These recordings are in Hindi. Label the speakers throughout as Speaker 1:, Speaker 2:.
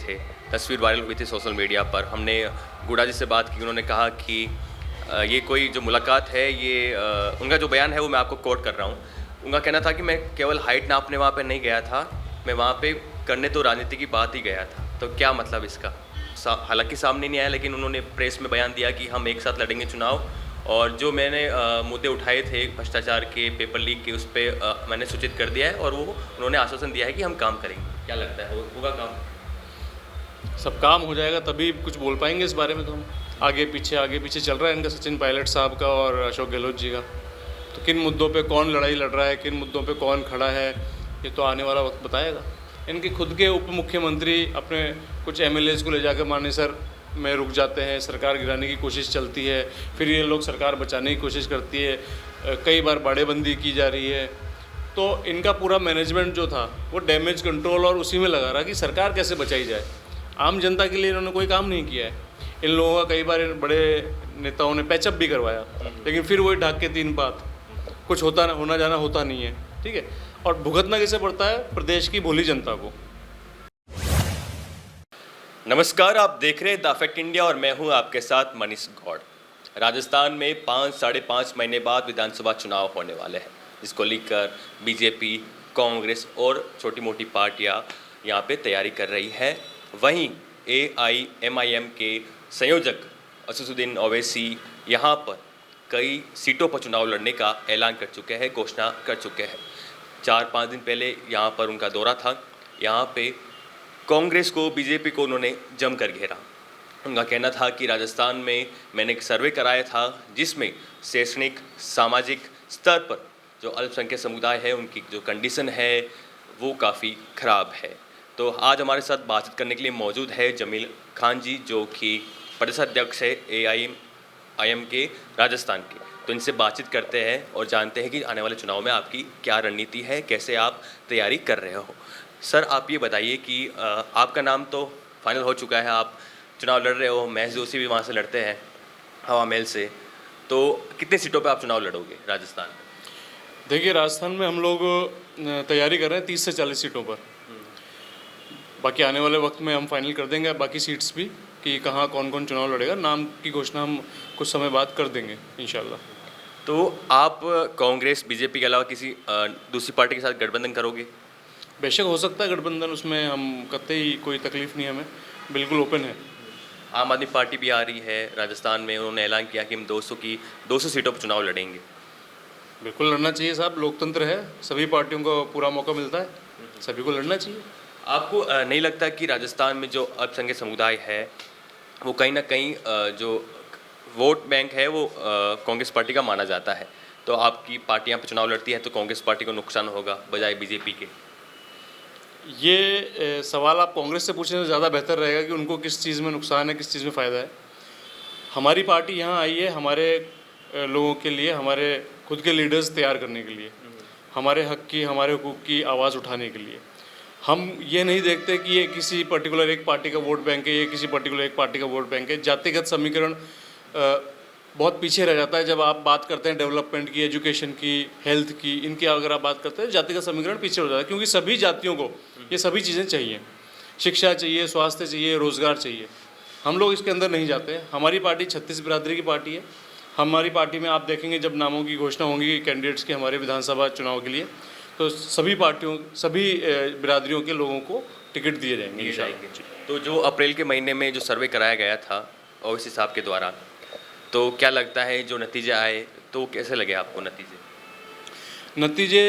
Speaker 1: थे, तस्वीर वायरल हुई थी सोशल मीडिया पर। हमने गुड़ा जी से बात की, उन्होंने कहा कि ये कोई जो मुलाकात है ये उनका जो बयान है वो मैं आपको कोट कर रहा हूँ। उनका कहना था कि मैं केवल हाइट नापने वहाँ पे नहीं गया था, मैं वहाँ पे करने तो राजनीति की बात ही गया था। तो क्या मतलब इसका? हालांकि सामने नहीं आया, लेकिन उन्होंने प्रेस में बयान दिया कि हम एक साथ लड़ेंगे चुनाव, और जो मैंने मुद्दे उठाए थे भ्रष्टाचार के, पेपर लीक के, उस पर मैंने सूचित कर दिया है और वो उन्होंने आश्वासन दिया है कि हम काम करेंगे। क्या लगता है होगा काम?
Speaker 2: सब काम हो जाएगा तभी कुछ बोल पाएंगे इस बारे में। तो हम आगे पीछे चल रहा है इनका, सचिन पायलट साहब का और अशोक गहलोत जी का। तो किन मुद्दों पे कौन लड़ाई लड़ रहा है, किन मुद्दों पे कौन खड़ा है, ये तो आने वाला वक्त बताएगा। इनके खुद के उप मुख्यमंत्री अपने कुछ एमएलएज को ले जाकर मानेसर में रुक जाते हैं, सरकार गिराने की कोशिश चलती है, फिर ये लोग सरकार बचाने की कोशिश करती है, कई बार बाड़ेबंदी की जा रही है। तो इनका पूरा मैनेजमेंट जो था वो डैमेज कंट्रोल और उसी में लगा रहा कि सरकार कैसे बचाई जाए। आम जनता के लिए इन्होंने कोई काम नहीं किया है। इन लोगों का कई बार बड़े नेताओं ने पैचअप भी करवाया, लेकिन फिर वही ढाक के तीन बात, कुछ होना जाना होता नहीं है। ठीक है, और भुगतना कैसे पड़ता है प्रदेश की भोली जनता को।
Speaker 1: नमस्कार, आप देख रहे हैं द फैक्ट इंडिया और मैं हूं आपके साथ मनीष गौड़। राजस्थान में 5-5.5 महीने बाद विधानसभा चुनाव होने वाले हैं, जिसको लेकर बीजेपी, कांग्रेस और छोटी मोटी पार्टियां यहां पे तैयारी कर रही है। वहीं AIMIM के संयोजक असदुद्दीन ओवैसी यहां पर कई सीटों पर चुनाव लड़ने का ऐलान कर चुके हैं, घोषणा कर चुके हैं। 4-5 दिन पहले यहाँ पर उनका दौरा था। यहाँ पे कांग्रेस को, बीजेपी को उन्होंने जमकर घेरा। उनका कहना था कि राजस्थान में मैंने एक सर्वे कराया था जिसमें शैक्षणिक, सामाजिक स्तर पर जो अल्पसंख्यक समुदाय है उनकी जो कंडीशन है वो काफ़ी ख़राब है। तो आज हमारे साथ बातचीत करने के लिए मौजूद है जमील खान जी, जो कि प्रदेश अध्यक्ष है AIMIM के राजस्थान के। तो इनसे बातचीत करते हैं और जानते हैं कि आने वाले चुनाव में आपकी क्या रणनीति है, कैसे आप तैयारी कर रहे हो। सर, आप ये बताइए कि आपका नाम तो फाइनल हो चुका है, आप चुनाव लड़ रहे हो, महेश जोशी भी वहाँ से लड़ते हैं हवा महल से, तो कितनी सीटों पे आप चुनाव लड़ोगे राजस्थान में?
Speaker 2: देखिए, राजस्थान में हम लोग तैयारी कर रहे हैं 30 से 40 सीटों पर। बाकी आने वाले वक्त में हम फाइनल कर देंगे बाकी सीट्स भी कि कहाँ कौन कौन चुनाव लड़ेगा। नाम की घोषणा हम कुछ समय बाद कर देंगे इंशाल्लाह।
Speaker 1: तो आप कांग्रेस, बीजेपी के अलावा किसी दूसरी पार्टी के साथ गठबंधन करोगे?
Speaker 2: बेशक हो सकता है गठबंधन, उसमें हम कतई कोई तकलीफ़ नहीं है, हमें बिल्कुल ओपन है।
Speaker 1: आम आदमी पार्टी भी आ रही है राजस्थान में, उन्होंने ऐलान किया कि हम 200 सीटों पर चुनाव लड़ेंगे।
Speaker 2: बिल्कुल लड़ना चाहिए साहब, लोकतंत्र है, सभी पार्टियों को पूरा मौका मिलता है, सभी को लड़ना चाहिए।
Speaker 1: आपको नहीं लगता कि राजस्थान में जो अल्पसंख्यक समुदाय है वो कहीं ना कहीं जो वोट बैंक है वो कांग्रेस पार्टी का माना जाता है, तो आपकी पार्टी यहाँ पर चुनाव लड़ती है तो कांग्रेस पार्टी को नुकसान होगा बजाय बीजेपी के?
Speaker 2: ये सवाल आप कांग्रेस से पूछने से ज़्यादा बेहतर रहेगा कि उनको किस चीज़ में नुकसान है, किस चीज़ में फ़ायदा है। हमारी पार्टी यहाँ आई है हमारे लोगों के लिए, हमारे खुद के लीडर्स तैयार करने के लिए, हमारे हक की, हमारे हुकूक की आवाज़ उठाने के लिए। हम ये नहीं देखते कि ये किसी पर्टिकुलर एक पार्टी का वोट बैंक है, ये किसी पर्टिकुलर एक पार्टी का वोट बैंक है। जातिगत समीकरण बहुत पीछे रह जाता है जब आप बात करते हैं डेवलपमेंट की, एजुकेशन की, हेल्थ की, इनकी अगर आप बात करते हैं जातिगत समीकरण पीछे हो जाता है, क्योंकि सभी जातियों को ये सभी चीज़ें चाहिए। शिक्षा चाहिए, स्वास्थ्य चाहिए, रोज़गार चाहिए। हम लोग इसके अंदर नहीं जाते। हमारी पार्टी 36 बिरादरी की पार्टी है। हमारी पार्टी में आप देखेंगे जब नामों की घोषणा होंगी कैंडिडेट्स के हमारे विधानसभा चुनाव के लिए, तो सभी पार्टियों, सभी बिरादरियों के लोगों को टिकट दिए जाएंगे इंशाल्लाह।
Speaker 1: तो जो अप्रैल के महीने में जो सर्वे कराया गया था ओवैसी साहब के द्वारा, तो क्या लगता है जो नतीजे आए तो कैसे लगे आपको नतीजे?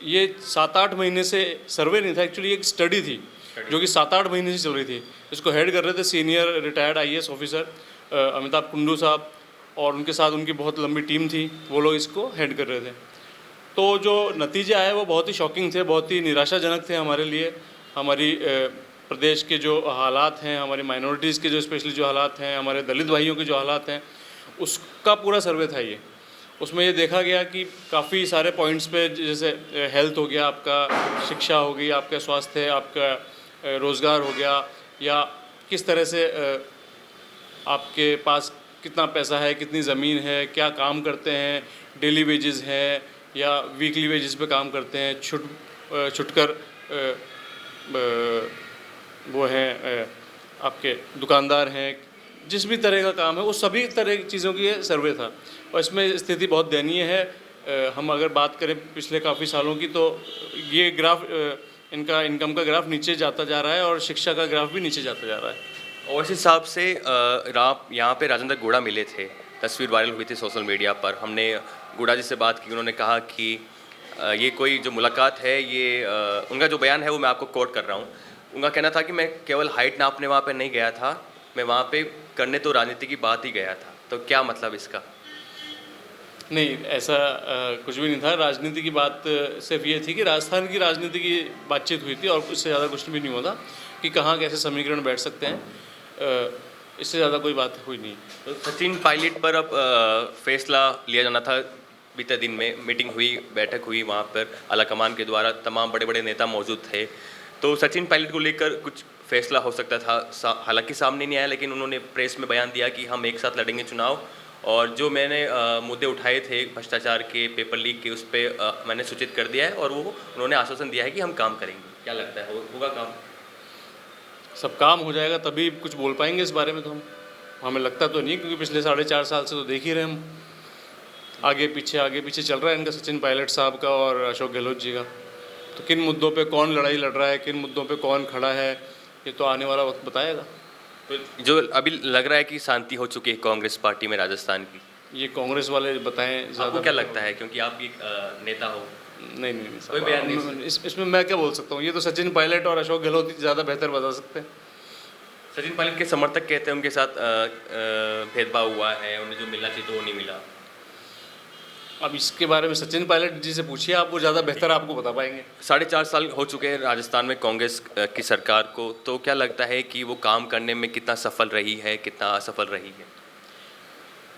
Speaker 2: ये 7-8 महीने से सर्वे नहीं था, एक्चुअली एक स्टडी थी जो कि 7-8 महीने से चल रही थी। इसको हेड कर रहे थे senior retired IAS officer Amitabh Kundu साहब, और उनके साथ उनकी बहुत लंबी टीम थी, वो लोग इसको हेड कर रहे थे। तो जो नतीजे आए वो बहुत ही शॉकिंग थे, बहुत ही निराशाजनक थे हमारे लिए। हमारी प्रदेश के जो हालात हैं, हमारी माइनॉरिटीज़ के जो स्पेशली जो हालात हैं, हमारे दलित भाइयों के जो हालात हैं, उसका पूरा सर्वे था ये। उसमें ये देखा गया कि काफ़ी सारे पॉइंट्स पे, जैसे हेल्थ हो गया, आपका शिक्षा हो गई, आपका स्वास्थ्य, आपका रोज़गार हो गया, या किस तरह से आपके पास कितना पैसा है, कितनी ज़मीन है, क्या काम करते हैं, डेली वेजेस हैं या वीकली वेजेस पे काम करते हैं, छुटकर वो हैं आपके दुकानदार हैं, जिस भी तरह का काम है वो सभी तरह की चीज़ों की ये सर्वे था। और इसमें स्थिति बहुत दयनीय है। हम अगर बात करें पिछले काफ़ी सालों की, तो ये ग्राफ इनका इनकम का ग्राफ नीचे जाता जा रहा है और शिक्षा का ग्राफ भी नीचे जाता जा रहा है।
Speaker 1: और इस हिसाब से आप यहाँ पे राजेंद्र गोड़ा मिले थे, तस्वीर वायरल हुई थी सोशल मीडिया पर। हमने गोड़ा जी से बात की, उन्होंने कहा कि ये कोई जो मुलाकात है ये उनका जो बयान है वो मैं आपको कोट कर रहा हूँ। उनका कहना था कि मैं केवल हाइट नापने वहाँ पे नहीं गया था, मैं वहाँ पे करने तो राजनीति की बात ही गया था। तो क्या मतलब इसका?
Speaker 2: नहीं, ऐसा कुछ भी नहीं था। राजनीति की बात सिर्फ ये थी कि राजस्थान की राजनीति की बातचीत हुई थी और उससे ज़्यादा कुछ भी नहीं हुआ था कि कहाँ कैसे समीकरण बैठ सकते हैं। इससे ज़्यादा कोई बात हुई नहीं।
Speaker 1: तो सचिन पायलट पर अब फैसला लिया जाना था। बीते दिन में मीटिंग हुई, बैठक हुई, वहाँ पर आलाकमान के द्वारा तमाम बड़े बड़े नेता मौजूद थे। तो सचिन पायलट को लेकर कुछ फैसला हो सकता था, हालांकि सामने नहीं आया, लेकिन उन्होंने प्रेस में बयान दिया कि हम एक साथ लड़ेंगे चुनाव। और जो मैंने मुद्दे उठाए थे भ्रष्टाचार के, पेपर लीक के, उस पर मैंने सूचित कर दिया है और वो उन्होंने आश्वासन दिया है कि हम काम करेंगे। क्या लगता है होगा काम?
Speaker 2: सब काम हो जाएगा तभी कुछ बोल पाएंगे इस बारे में। तो हम हमें लगता तो नहीं, क्योंकि पिछले 4.5 साल से तो देख ही रहे हम, आगे पीछे चल रहा है इनका, सचिन पायलट साहब का और अशोक गहलोत जी का। तो किन मुद्दों पे कौन लड़ाई लड़ रहा है, किन मुद्दों पे कौन खड़ा है, ये तो आने वाला वक्त बताएगा।
Speaker 1: तो जो अभी लग रहा है कि शांति हो चुकी है कांग्रेस पार्टी में राजस्थान की,
Speaker 2: ये कांग्रेस वाले बताएं ज़्यादा।
Speaker 1: आपको क्या लगता है, क्योंकि आप एक नेता हो?
Speaker 2: नहीं नहीं,
Speaker 1: कोई बयान नहीं।
Speaker 2: इसमें मैं क्या बोल सकता हूँ, ये तो सचिन पायलट और अशोक गहलोत ज़्यादा बेहतर बता सकते हैं।
Speaker 1: सचिन पायलट के समर्थक कहते हैं उनके साथ भेदभाव हुआ है, उन्हें जो मिलना चाहिए तो वो नहीं मिला।
Speaker 2: अब इसके बारे में सचिन पायलट जी से पूछिए, आप वो ज़्यादा बेहतर आपको बता पाएंगे।
Speaker 1: 4.5 साल हो चुके हैं राजस्थान में कांग्रेस की सरकार को, तो क्या लगता है कि वो काम करने में कितना सफल रही है, कितना असफल रही है?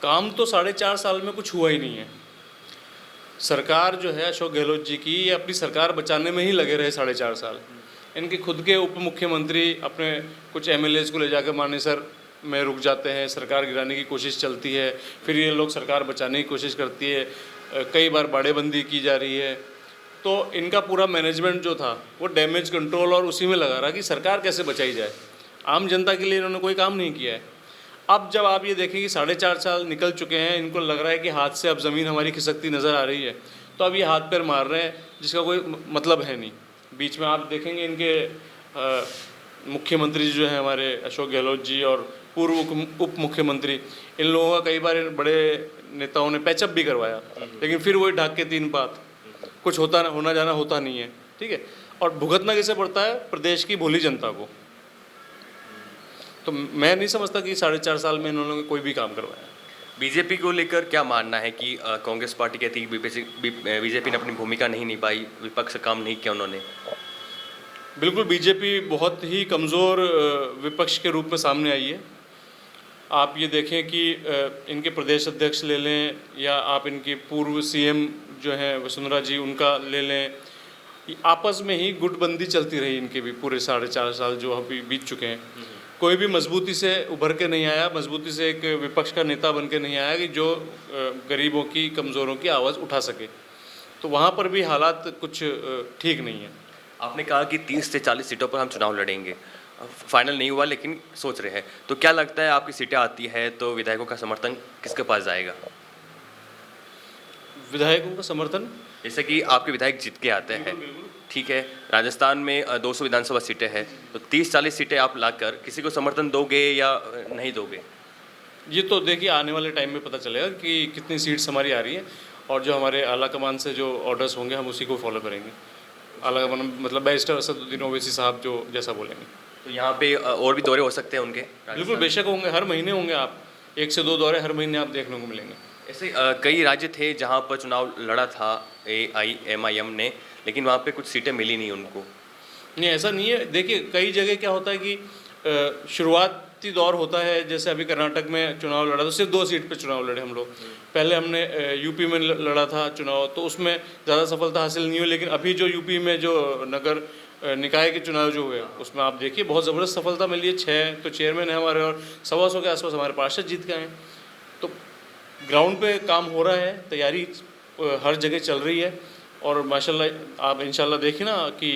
Speaker 2: काम तो 4.5 साल में कुछ हुआ ही नहीं है। सरकार जो है अशोक गहलोत जी की, ये अपनी सरकार बचाने में ही लगे रहे 4.5 साल। इनके खुद के उप मुख्यमंत्री अपने कुछ एमएलएज को ले जाकर मानेसर में रुक जाते हैं, सरकार गिराने की कोशिश चलती है, फिर ये लोग सरकार बचाने की कोशिश करती है, कई बार बाड़ेबंदी की जा रही है। तो इनका पूरा मैनेजमेंट जो था वो डैमेज कंट्रोल और उसी में लगा रहा कि सरकार कैसे बचाई जाए। आम जनता के लिए इन्होंने कोई काम नहीं किया है। अब जब आप ये देखें कि 4.5 साल निकल चुके हैं, इनको लग रहा है कि हाथ से अब ज़मीन हमारी खिसकती नज़र आ रही है, तो अब ये हाथ पैर मार रहे हैं जिसका कोई मतलब है नहीं। बीच में आप देखेंगे इनके मुख्यमंत्री जो है हमारे अशोक गहलोत जी और पूर्व उप मुख्यमंत्री, इन लोगों का कई बार बड़े नेताओं ने पैचअप भी करवाया, लेकिन फिर वही ढाक के 3 बात, कुछ होना जाना होता नहीं है। ठीक है, और भुगतना कैसे पड़ता है? प्रदेश की भोली जनता को। तो मैं नहीं समझता कि 4.5 साल में इन्होंने कोई भी काम करवाया।
Speaker 1: बीजेपी को लेकर क्या मानना है कि कांग्रेस पार्टी कहती है बीजेपी ने अपनी भूमिका नहीं निभाई, विपक्ष काम नहीं किया उन्होंने?
Speaker 2: बिल्कुल, बीजेपी बहुत ही कमज़ोर विपक्ष के रूप में सामने आई है। आप ये देखें कि इनके प्रदेश अध्यक्ष ले लें या आप इनकी पूर्व सीएम जो हैं वसुंधरा जी, उनका ले लें, आपस में ही गुटबंदी चलती रही इनके भी पूरे 4.5 साल जो अभी बीत चुके हैं। कोई भी मजबूती से उभर के नहीं आया, मजबूती से एक विपक्ष का नेता बन के नहीं आया कि जो गरीबों की, कमज़ोरों की आवाज़ उठा सके। तो वहाँ पर भी हालात कुछ ठीक नहीं है।
Speaker 1: आपने कहा कि 30 से 40 सीटों पर हम चुनाव लड़ेंगे, फाइनल नहीं हुआ लेकिन सोच रहे हैं, तो क्या लगता है आपकी सीटें आती है तो विधायकों का समर्थन किसके पास जाएगा?
Speaker 2: विधायकों का समर्थन,
Speaker 1: जैसे कि आपके विधायक जीत के आते हैं, ठीक है, राजस्थान में 200 विधानसभा सीटें हैं, तो 30-40 सीटें आप लाकर किसी को समर्थन दोगे या नहीं दोगे?
Speaker 2: ये तो देखिए आने वाले टाइम में पता चलेगा कि कितनी सीट्स हमारी आ रही है, और जो हमारे आला कमान से जो ऑर्डर्स होंगे हम उसी को फॉलो करेंगे। आला कमान मतलब बैरिस्टर असदुद्दीन ओवैसी साहब जो जैसा बोलेंगे।
Speaker 1: तो यहाँ पे और भी दौरे हो सकते हैं उनके?
Speaker 2: बिल्कुल, बेशक होंगे, हर महीने होंगे। आप 1 से 2 दौरे हर महीने आप देखने को मिलेंगे।
Speaker 1: ऐसे कई राज्य थे जहाँ पर चुनाव लड़ा था AIMIM ने, लेकिन वहाँ पे कुछ सीटें मिली नहीं उनको।
Speaker 2: नहीं, ऐसा नहीं है। देखिए कई जगह क्या होता है कि शुरुआती दौर होता है, जैसे अभी कर्नाटक में चुनाव लड़ा तो सिर्फ 2 सीट पे चुनाव लड़े हम लोग। पहले हमने यूपी में लड़ा था चुनाव, तो उसमें ज़्यादा सफलता हासिल नहीं हुई, लेकिन अभी जो यूपी में जो नगर निकाय के चुनाव जो हुए उसमें आप देखिए बहुत ज़बरदस्त सफलता मिली है। 6 तो चेयरमैन है हमारे और 125 के आसपास हमारे पार्षद जीत गए हैं। तो ग्राउंड पे काम हो रहा है, तैयारी हर जगह चल रही है, और माशाल्लाह आप इंशाल्लाह देखिए ना कि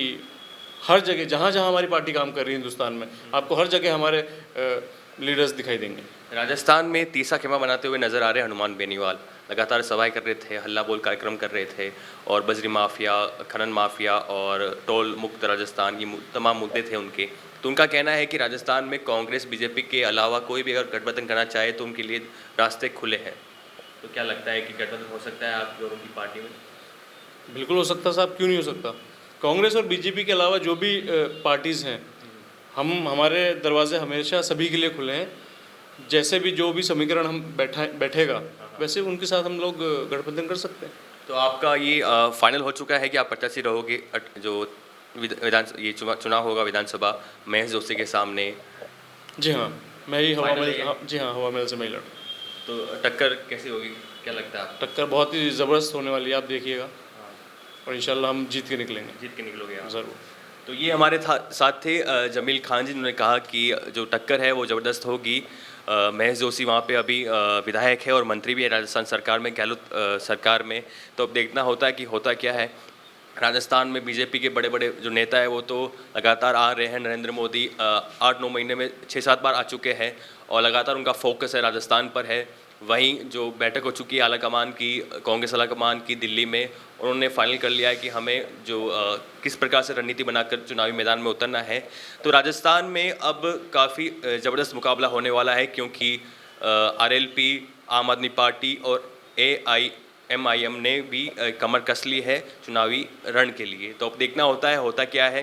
Speaker 2: हर जगह जहाँ जहाँ हमारी पार्टी काम कर रही है हिंदुस्तान में, आपको हर जगह हमारे लीडर्स दिखाई देंगे।
Speaker 1: राजस्थान में तीसरा खेमा बनाते हुए नजर आ रहे हैं हनुमान बेनीवाल। लगातार सभाएं कर रहे थे, हल्ला बोल कार्यक्रम कर रहे थे और बजरी माफिया, खनन माफिया और टोल मुक्त राजस्थान, ये तमाम मुद्दे थे उनके। तो उनका कहना है कि राजस्थान में कांग्रेस बीजेपी के अलावा कोई भी अगर गठबंधन करना चाहे तो उनके लिए रास्ते खुले हैं। तो क्या लगता है कि गठबंधन हो सकता है आप लोगों की पार्टी में?
Speaker 2: बिल्कुल हो सकता साहब, क्यों नहीं हो सकता। कांग्रेस और बीजेपी के अलावा जो भी पार्टीज़ हैं, हमारे दरवाजे हमेशा सभी के लिए खुले हैं। जैसे भी जो भी समीकरण हम बैठेगा वैसे उनके साथ हम लोग गठबंधन कर सकते हैं।
Speaker 1: तो आपका ये फाइनल हो चुका है कि आप प्रत्याशी रहोगे जो ये चुनाव होगा विधानसभा महेश जोशी के सामने?
Speaker 2: जी हाँ, मैं ही हवा
Speaker 1: Final
Speaker 2: महल,
Speaker 1: है ये?
Speaker 2: हाँ, जी हाँ, हवा महल से मैं ही लड़।
Speaker 1: तो टक्कर कैसी होगी, क्या लगता है आपको?
Speaker 2: टक्कर बहुत ही ज़बरदस्त होने वाली है, आप देखिएगा, और इंशाल्लाह हम जीत के निकलेंगे।
Speaker 1: जीत के निकलोगे आप?
Speaker 2: ज़रूर।
Speaker 1: तो ये हमारे साथ थे जमील खान जी, जिन्होंने कहा कि जो टक्कर है वो ज़बरदस्त होगी। महेश जोशी वहाँ पे अभी विधायक है और मंत्री भी है राजस्थान सरकार में, गहलोत सरकार में। तो अब देखना होता है कि होता क्या है। राजस्थान में बीजेपी के बड़े बड़े जो नेता है वो तो लगातार आ रहे हैं। नरेंद्र मोदी 8-9 महीने में 6-7 बार आ चुके हैं और लगातार उनका फोकस है राजस्थान पर है। वहीं जो बैठक हो चुकी है आला कमान की, कांग्रेस आला कमान की दिल्ली में, उन्होंने फाइनल कर लिया है कि हमें जो किस प्रकार से रणनीति बनाकर चुनावी मैदान में उतरना है। तो राजस्थान में अब काफ़ी ज़बरदस्त मुकाबला होने वाला है, क्योंकि आरएलपी, आम आदमी पार्टी और एआईएमआईएम ने भी कमर कस ली है चुनावी रण के लिए। तो अब देखना होता क्या है।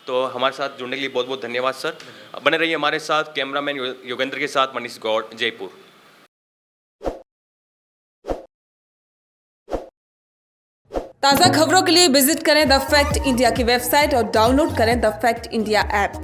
Speaker 1: तो हमारे साथ जुड़ने के लिए बहुत बहुत धन्यवाद सर। बने रहिए हमारे साथ। कैमरामैन योगेंद्र के साथ मनीष गौड़, जयपुर।
Speaker 3: ताज़ा खबरों के लिए विजिट करें द फैक्ट इंडिया की वेबसाइट और डाउनलोड करें द फैक्ट इंडिया ऐप।